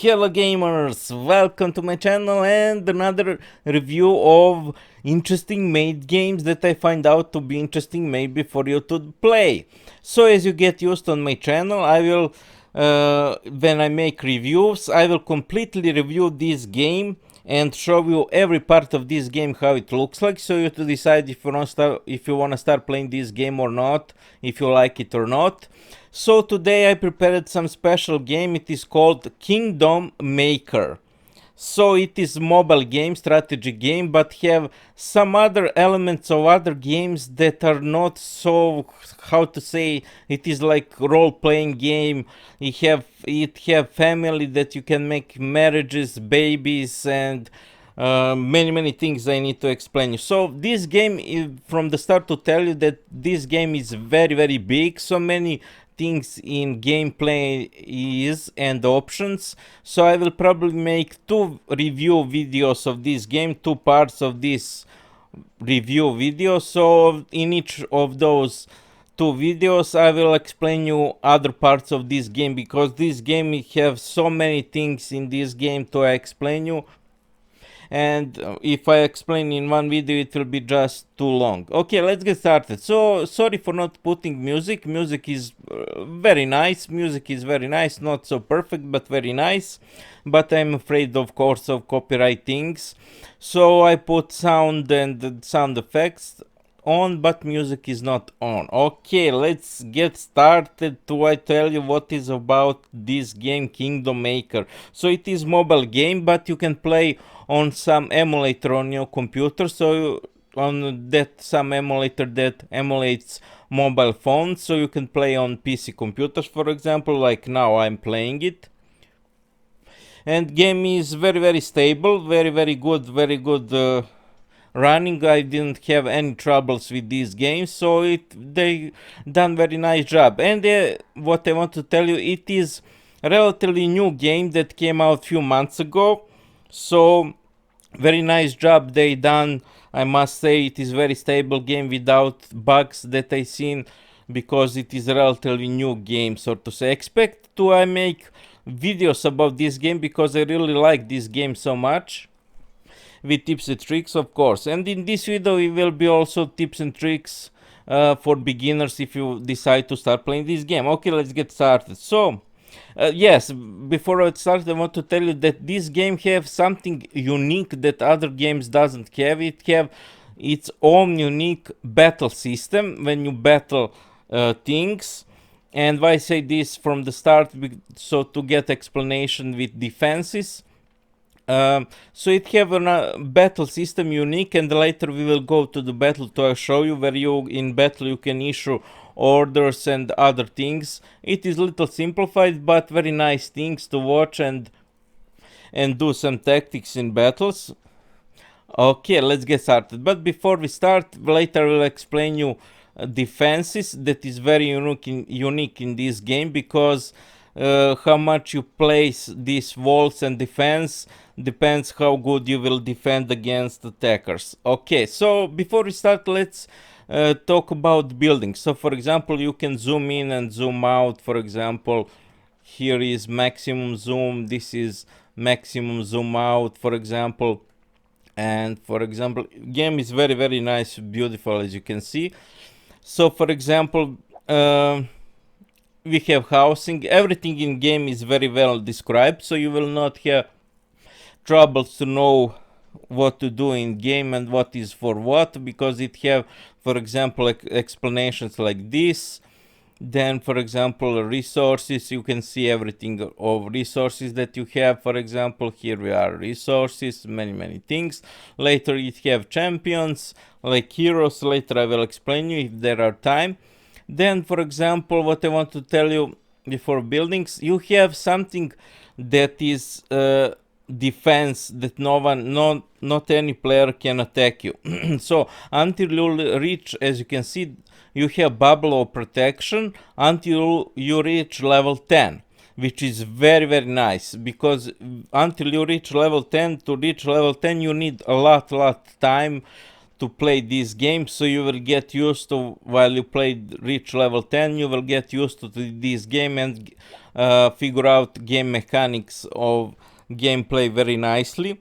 Hello gamers, welcome to my channel and another review of interesting made games that I find out to be interesting maybe for you to play. So as you get used on my channel, I will, when I make reviews, I will completely review this game and show you every part of this game, how it looks like, so you to decide if you want to start playing this game or not, if you like it or not. So today I prepared some special game. It is called Kingdom Maker. So it is mobile game, strategy game, but have some other elements of other games that are not so, how to say, it is like role-playing game. It have family that you can make marriages, babies, and many things I need to explain you. So this game is, from the start to tell you that this game is very big, so many things in gameplay is and options. So I will probably make two review videos of this game, two parts of this review video. So in each of those two videos I will explain you other parts of this game, because this game have so many things in this game to explain you, and if I explain in one video it will be just too long. Okay, let's get started. So sorry for not putting music. Music is very nice, not so perfect but very nice, but I'm afraid of course of copyright things, so I put sound and sound effects on, but music is not on. Okay, let's get started to I tell you what is about this game, Kingdom Maker. So it is mobile game, but you can play on some emulator on your computer. So on that some emulator that emulates mobile phones, so you can play on PC computers, for example, like now I'm playing it. And game is very stable, very good running. I didn't have any troubles with these games, so they done very nice job. And what I want to tell you, it is a relatively new game that came out few months ago, so very nice job they done. I must say it is very stable game without bugs that I seen, because it is a relatively new game, so to say. Expect to I make videos about this game, because I really like this game so much, with tips and tricks of course. And in this video it will be also tips and tricks for beginners if you decide to start playing this game. Okay, let's get started. So yes, before I start I want to tell you that this game have something unique that other games doesn't have. It have its own unique battle system when you battle things. And why I say this from the start, so to get explanation with defenses. So it have a battle system unique, and later we will go to the battle to show you where you in battle you can issue orders and other things. It is little simplified, but very nice things to watch and do some tactics in battles. Okay, let's get started. But before we start, later I will explain you defenses that is very unique in this game, because how much you place these walls and defense depends how good you will defend against attackers. Okay, so before we start, let's talk about buildings. So for example, you can zoom in and zoom out. For example, here is maximum zoom, this is maximum zoom out, for example. And for example, game is very nice, beautiful, as you can see. So for example, we have housing. Everything in game is very well described, so you will not have troubles to know what to do in game and what is for what, because it have, for example, explanations like this. Then for example, resources, you can see everything of resources that you have. For example, here we are, resources, many things. Later it have champions like heroes. Later I will explain you if there are time. Then for example, what I want to tell you before buildings, you have something that is defense, that not any player can attack you. So until you reach, as you can see, you have bubble of protection until you reach level 10, which is very nice, because until you reach level 10, to reach level 10 you need a lot time to play this game, so you will get used to, while you play reach level 10, you will get used to this game and figure out game mechanics of gameplay very nicely.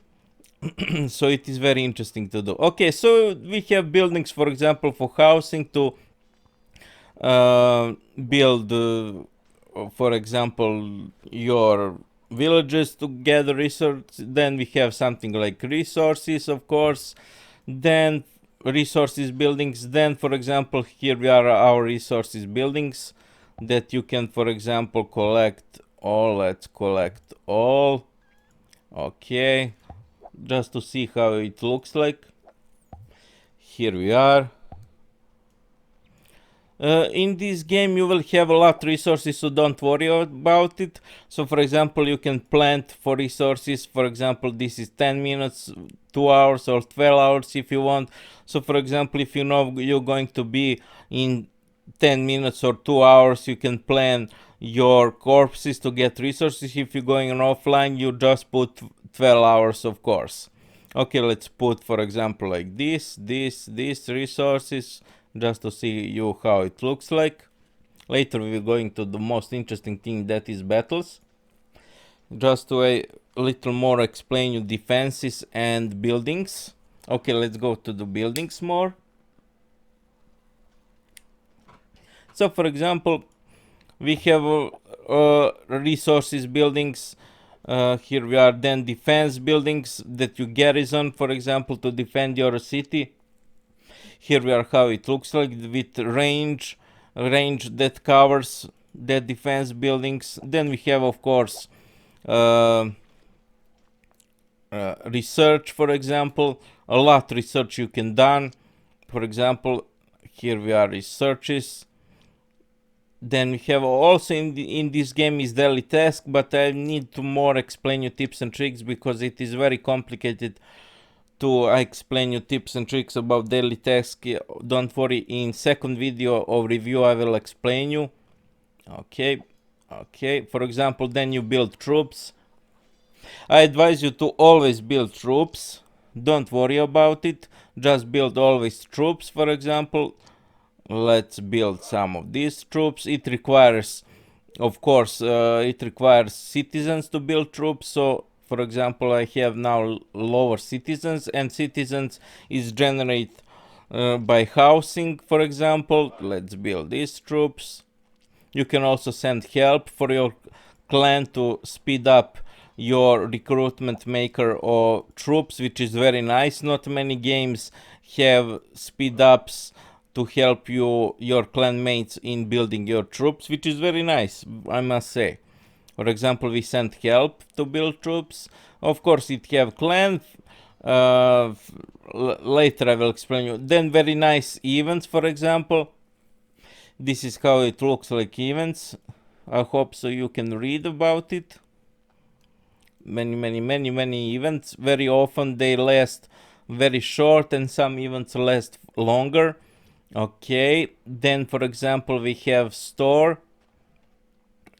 So it is very interesting to do. Okay, so we have buildings, for example, for housing, to build, for example, your villages to gather resources. Then we have something like resources, of course, then resources buildings. Then, for example, here we are, our resources buildings that you can, for example, collect all. Let's collect all. Okay, just to see how it looks like. Here we are. In this game you will have a lot of resources, so don't worry about it. So for example, you can plant for resources. For example, this is 10 minutes, 2 hours, or 12 hours if you want. So for example, if you know you're going to be in 10 minutes or 2 hours, you can plan your corpses to get resources. If you're going offline, you just put 12 hours, of course. Okay, let's put, for example, like this resources, just to see you how it looks like. Later we're going to the most interesting thing, that is battles. Just to a little more explain you defenses and buildings. Okay, let's go to the buildings more. So for example, we have resources buildings. Here we are. Then defense buildings that you garrison, for example, to defend your city. Here we are how it looks like, with range that covers the defense buildings. Then we have, of course, research, for example, a lot research you can done. For example, here we are, researches. Then we have also in this game is daily task, but I need to more explain you tips and tricks, because it is very complicated to explain you tips and tricks about daily task. Don't worry, in second video of review I will explain you. Okay, for example, then you build troops. I advise you to always build troops, don't worry about it, just build always troops. For example, let's build some of these troops. It requires, of course, it requires citizens to build troops. So for example, I have now lower citizens, and citizens is generated by housing. For example, let's build these troops. You can also send help for your clan to speed up your recruitment maker or troops, which is very nice. Not many games have speed ups to help you, your clanmates, in building your troops, which is very nice, I must say. For example, we sent help to build troops. Of course, it have clan. Later I will explain you. Then very nice events, for example. This is how it looks like, events. I hope so you can read about it. Many events. Very often they last very short, and some events last longer. Okay, then for example we have store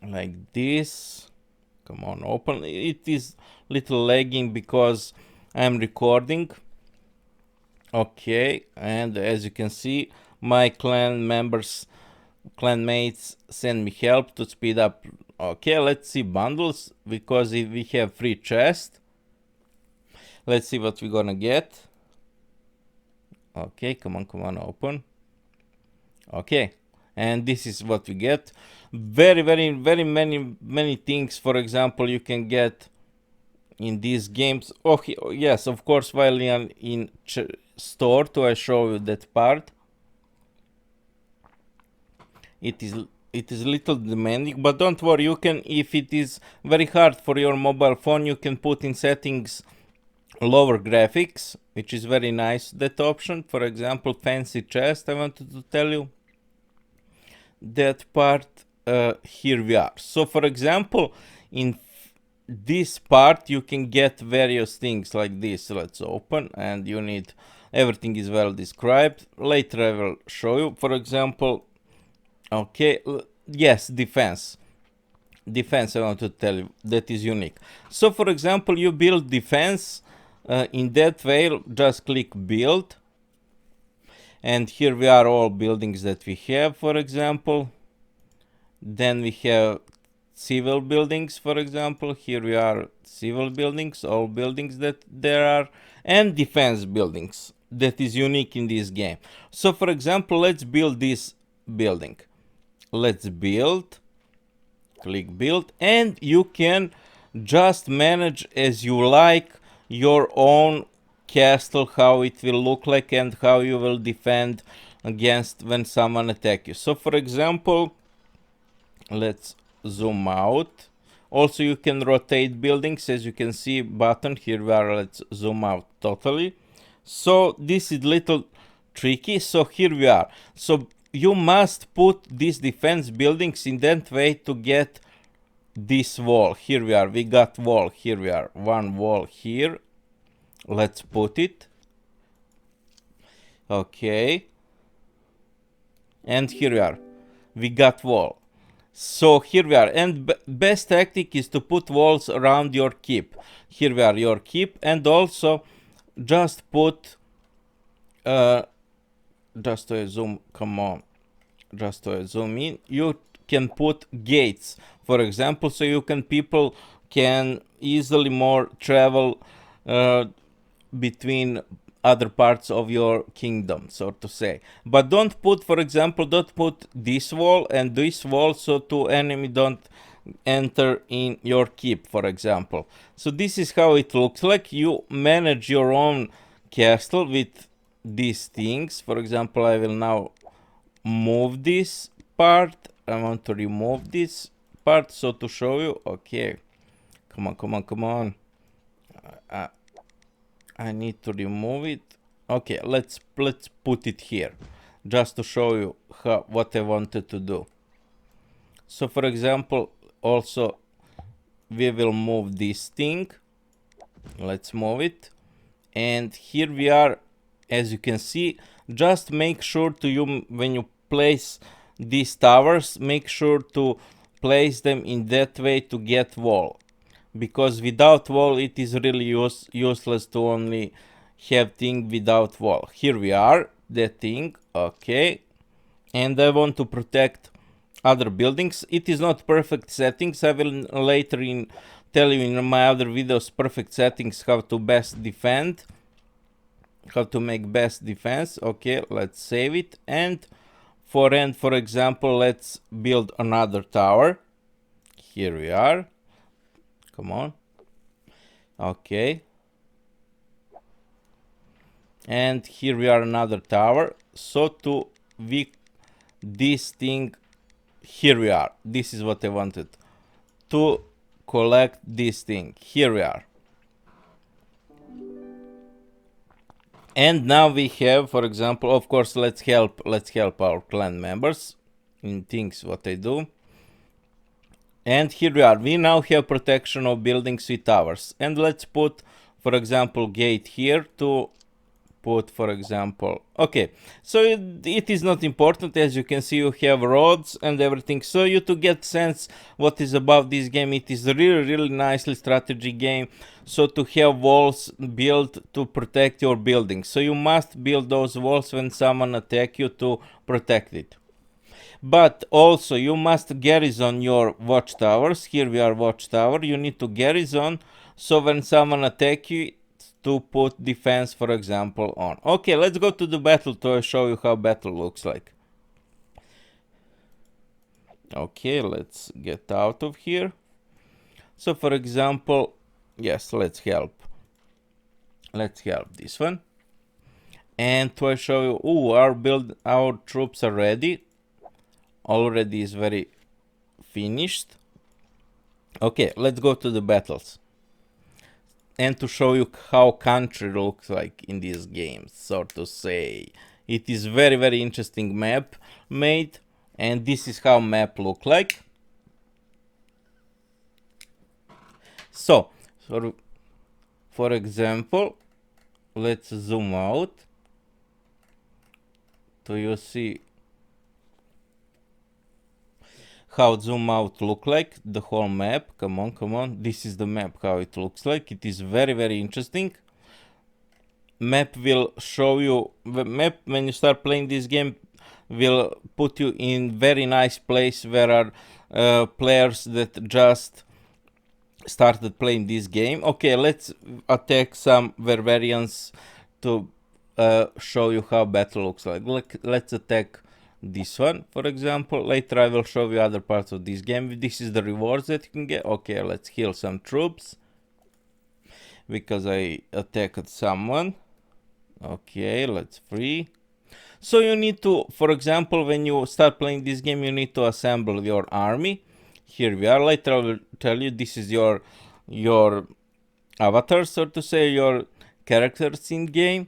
like this. Come on, open. It is little lagging because I'm recording. Okay, and as you can see, my clan members, clanmates send me help to speed up. Okay, let's see bundles, because if we have free chest. Let's see what we're gonna get. Okay, come on, open. Okay, and this is what we get. Very many things. For example, you can get in these games. Okay, yes, of course, while in store, to I show you that part. It is little demanding, but don't worry, you can, if it is very hard for your mobile phone, you can put in settings lower graphics, which is very nice, that option. For example, fancy chest, I wanted to tell you that part. Here we are. So for example, in this part you can get various things like this. Let's open, and you need, everything is well described. Later I will show you. For example, okay, yes, defense, I want to tell you that is unique. So for example, you build defense in that way. Just click build, And here we are, all buildings that we have, for example. Then we have civil buildings, for example. Here we are, civil buildings, all buildings that there are, and defense buildings that is unique in this game. So for example, let's build this building. Let's build, click build, and you can just manage as you like your own castle, how it will look like and how you will defend against when someone attack you. So for example, let's zoom out. Also you can rotate buildings, as you can see button here we are. Let's zoom out totally. So this is little tricky. So here we are. So you must put these defense buildings in that way to get this wall. Here we are, we got wall. Here we are, one wall here. Let's put it. Okay, and here we are, we got wall. So here we are, and best tactic is to put walls around your keep. Here we are, your keep, and also just put just to zoom, come on, just to zoom in, you can put gates, for example, so you can, people can easily more travel between other parts of your kingdom, so to say. But don't put, for example, don't put this wall and this wall so two enemy don't enter in your keep, for example. So this is how it looks like. You manage your own castle with these things. For example, I will now move this part. I want to remove this part, so to show you. Okay, come on, come on, come on. I need to remove it. Okay, let's put it here, just to show you what I wanted to do. So for example, also we will move this thing. Let's move it, and here we are. As you can see, just make sure to when you place these towers, make sure to place them in that way to get wall, because without wall it is really useless to only have thing without wall. Here we are, that thing. Okay, and I want to protect other buildings. It is not perfect settings. I will later tell you in my other videos perfect settings how to best defend, how to make best defense. Okay, let's save it, and for example, let's build another tower. Here we are, come on. Okay, and here we are, another tower. So to this thing, here we are, this is what I wanted to collect, this thing. Here we are. And now we have, for example, of course, let's help our clan members in things what they do. And here we are, we now have protection of buildings with towers. And let's put, for example, gate here to put, for example, okay, so it is not important. As you can see, you have roads and everything. So you to get sense what is about this game, it is a really nicely strategy game. So to have walls built to protect your buildings, so you must build those walls when someone attack you to protect it. But also you must garrison your watchtowers. Here we are, watchtower, you need to garrison, so when someone attack you, to put defense, for example, on. Okay, let's go to the battle to show you how battle looks like. Okay, let's get out of here. So for example, yes, let's help this one, and to show you, our troops are ready already, is very finished. Okay, let's go to the battles, and to show you how country looks like in this game, so to say. It is very interesting map made, and this is how map look like. So for example, let's zoom out to you see how zoom out look like the whole map. Come on, this is the map, how it looks like. It is very interesting. map will show you, the map when you start playing this game will put you in very nice place where are players that just started playing this game. Okay, let's attack some barbarians to show you how battle looks like. Let's attack this one, for example. Later I will show you other parts of this game. This is the rewards that you can get. Okay, let's heal some troops because I attacked someone. Okay, let's free. So you need to, for example, when you start playing this game, you need to assemble your army. Here we are. Later I will tell you this is your avatar, so to say, your characters in game.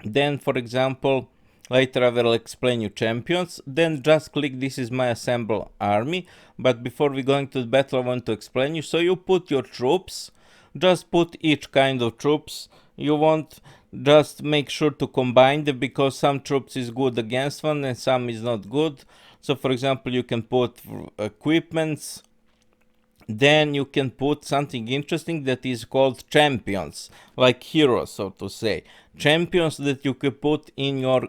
Then, for example, later I will explain you champions. Then just click this is my assemble army. But before we go into the battle, I want to explain you. So you put your troops. Just put each kind of troops you want. Just make sure to combine them because some troops is good against one and some is not good. So for example, you can put equipments. Then you can put something interesting that is called champions, like heroes, so to say. Champions that you can put in your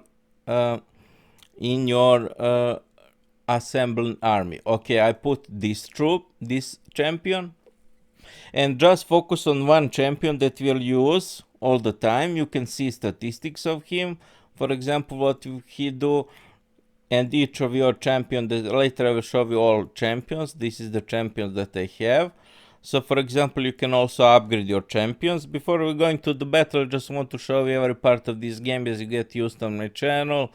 assembled army. Okay, I put this troop, this champion, and just focus on one champion that we'll use all the time. You can see statistics of him, for example, what he do, and each of your champions. Later I will show you all champions. This is the champions that I have. So for example, you can also upgrade your champions. Before we go into the battle, I just want to show you every part of this game as you get used on my channel,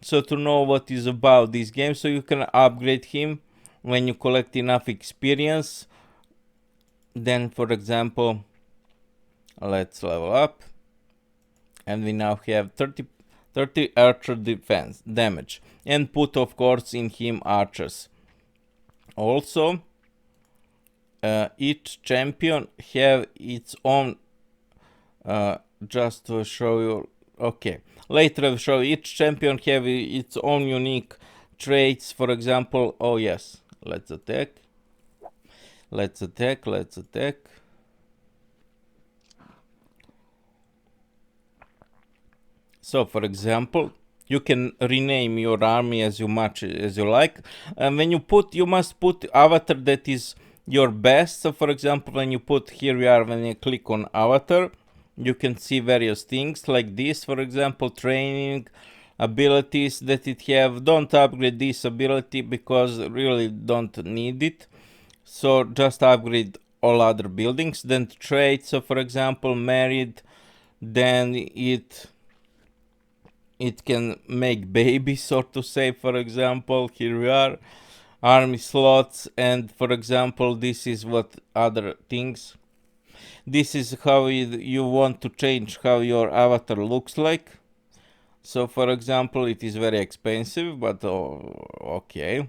so to know what is about this game. So you can upgrade him when you collect enough experience. Then for example, let's level up, and we now have 30 archer defense damage, and put of course in him archers. Also each champion have its own just to show you. Okay, later I'll show you. Each champion have its own unique traits. For example, oh yes, let's attack. So for example, you can rename your army as much as you like. And when you must put avatar that is your best. So for example, when you put, here we are, when you click on avatar, you can see various things like this. For example, training, abilities that it have. Don't upgrade this ability because really don't need it. So just upgrade all other buildings. Then traits. So for example, married, then it can make babies, so to say. For example, here we are, army slots, and for example, this is what other things. This is how you want to change how your avatar looks like. So for example, it is very expensive, but okay,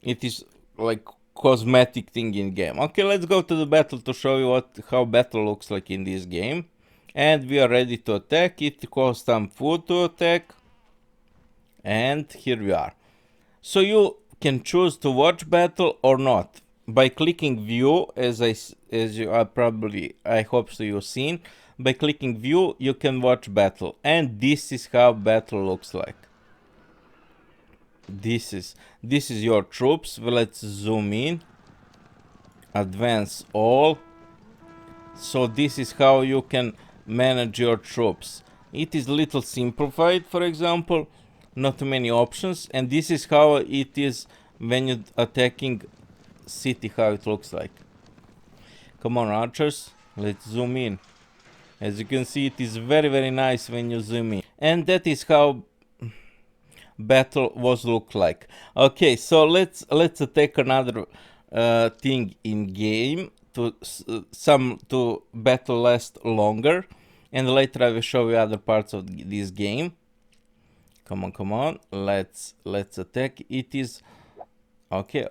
it is like cosmetic thing in game. Okay, let's go to the battle to show you how battle looks like in this game. And we are ready to attack. It costs some food to attack, and here we are. So you can choose to watch battle or not by clicking view, as you are probably, I hope so you've seen. By clicking view, you can watch battle, and this is how battle looks like. This is your troops. Well, let's zoom in, advance all. So this is how you can manage your troops. It is little simplified, for example, not many options, and this is how it is when you're attacking city, how it looks like. Come on, archers, let's zoom in. As you can see, it is very nice when you zoom in, and that is how battle was look like. Okay, so let's attack another thing in game to battle last longer, and later I will show you other parts of this game. Come on, let's attack. It is okay,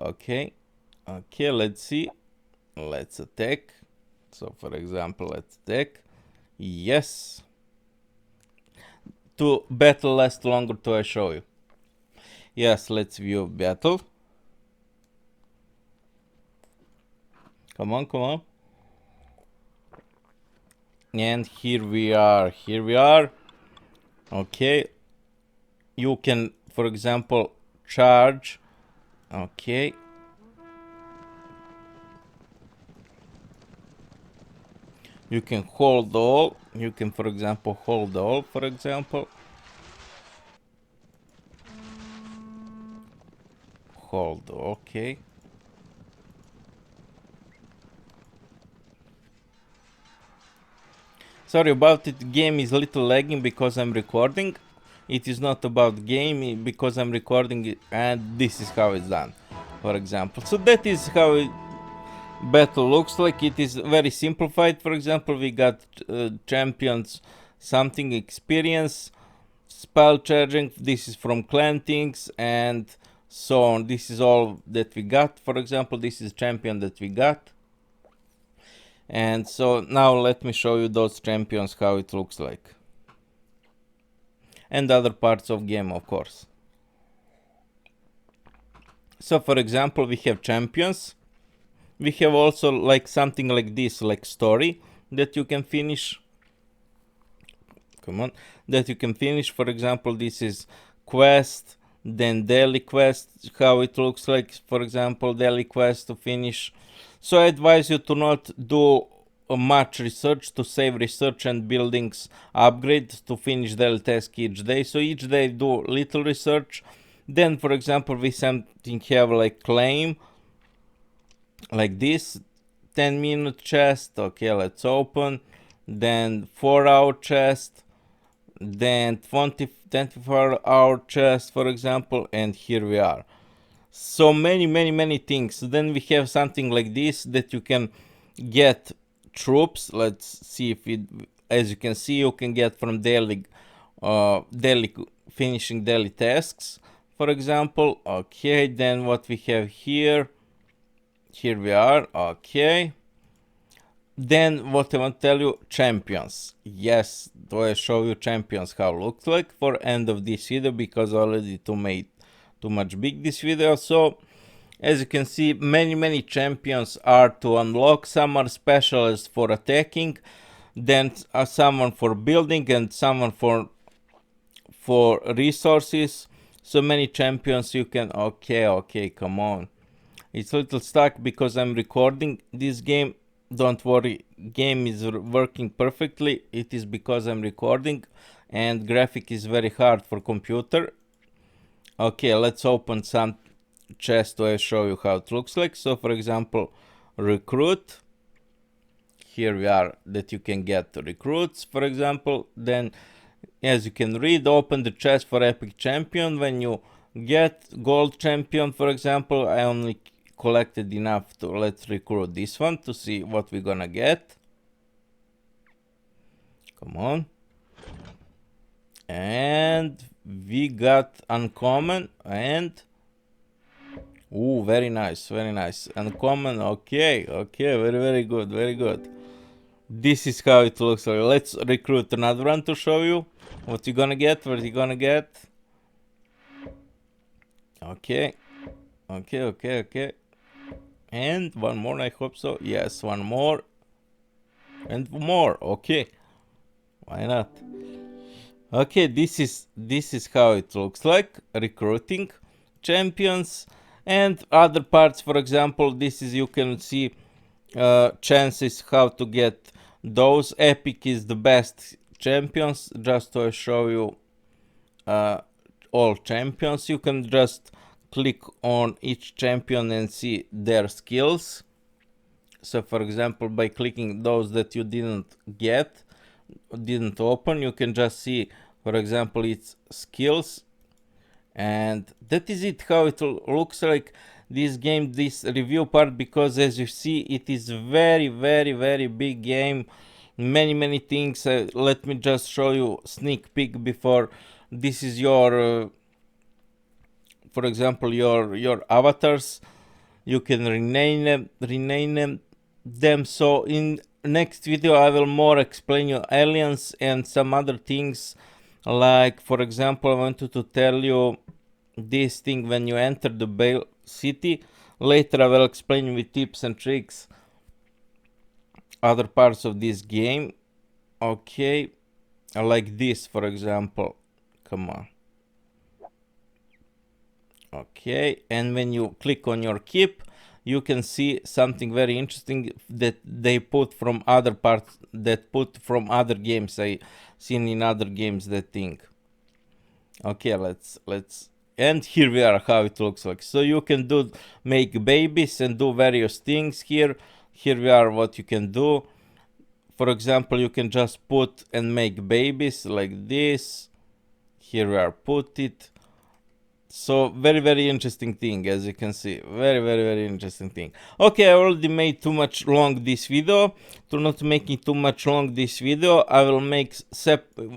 let's see, let's attack. So for example, let's attack. Yes, to battle last longer, to I show you. Yes, let's view battle. Come on. And here we are. Okay, you can, for example, charge. Okay, you can hold all. You can, for example, hold all, for example. Hold, okay. Sorry about it, game is a little lagging because I'm recording. It is not about game because I'm recording it, and this is how it's done, for example. So that is how battle looks like. It is very simplified. For example, we got champions, something experience, spell charging. This is from clan things and so on. This is all that we got. For example, this is champion that we got. And so now let me show you those champions, how it looks like. And other parts of game, of course. So for example, we have champions. We have also like something like this, like story that you can finish. Come on, that you can finish. For example, this is quest, then daily quest, how it looks like. For example, daily quest to finish. So I advise you to not do much research, to save research and buildings upgrades to finish daily task each day. So each day do little research. Then for example, we something have like claim, like this, 10-minute chest. Okay, let's open. Then 4-hour chest, then 24-hour chest, for example, and here we are. So many things. Then we have something like this that you can get troops. Let's see if it, as you can see, you can get from daily finishing daily tasks, for example. Okay, then what we have here we are. Okay, then what I want to tell you, champions. Yes, do I show you champions how it looks like for end of this video, because already too much big this video. So as you can see, many champions are to unlock. Some are specialists for attacking, then someone for building, and someone for resources. So many champions you can. Okay, come on. It's a little stuck because I'm recording this game. Don't worry, game is working perfectly. It is because I'm recording and graphic is very hard for computer. Okay, let's open some chest to show you how it looks like. So for example, recruit. Here we are, that you can get recruits, for example. Then as you can read, open the chest for epic champion. When you get gold champion, for example, I only collected enough to, let's recruit this one to see what we're gonna get. Come on. And we got uncommon and very nice, uncommon. Okay, very good. This is how it looks like. Let's recruit another one to show you what you're gonna get, Okay. And one more, I hope so. Yes, one more. And more. Okay. Why not? Okay, this is how it looks like. Recruiting champions and other parts. For example, this is, you can see chances how to get those. Epic is the best champions. Just to show you all champions, you can just click on each champion and see their skills. So for example, by clicking those that you didn't open, you can just see, for example, its skills. And that is it, how it looks like, this game, this review part, because as you see, it is very big game, many things. Let me just show you sneak peek before. This is your for example, your avatars. You can rename them. So in next video I will more explain you aliens and some other things. Like for example, I wanted to tell you this thing when you enter the Bale city. Later I will explain you with tips and tricks other parts of this game. Okay, like this, for example. Come on. Okay, and when you click on your keep, you can see something very interesting that they put from other parts, that put from other games. I seen in other games that thing. Okay, let's and here we are, how it looks like. So you can do make babies and do various things here. Here we are what you can do. For example, you can just put and make babies like this. Here we are, put it. So very interesting thing, as you can see. Very interesting thing. Okay, I already made too much long this video. To not making too much long this video, I will make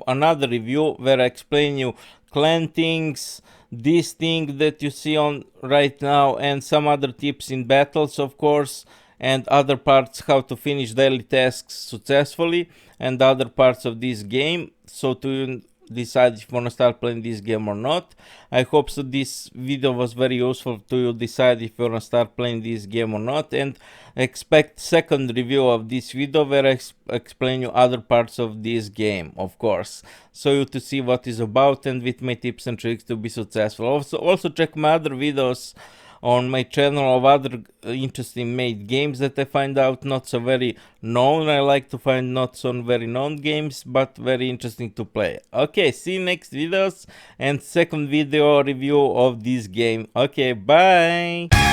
another review where I explain you clan things, this thing that you see on right now, and some other tips in battles, of course, and other parts, how to finish daily tasks successfully, and other parts of this game. So to decide if you want to start playing this game or not. I hope so this video was very useful to you decide if you want to start playing this game or not, and expect second review of this video where I explain you other parts of this game, of course, so you to see what is about and with my tips and tricks to be successful. Also check my other videos on my channel of other interesting made games that I find out not so very known. I like to find not so very known games, but very interesting to play. Okay, see you next videos and second video review of this game. Okay, bye!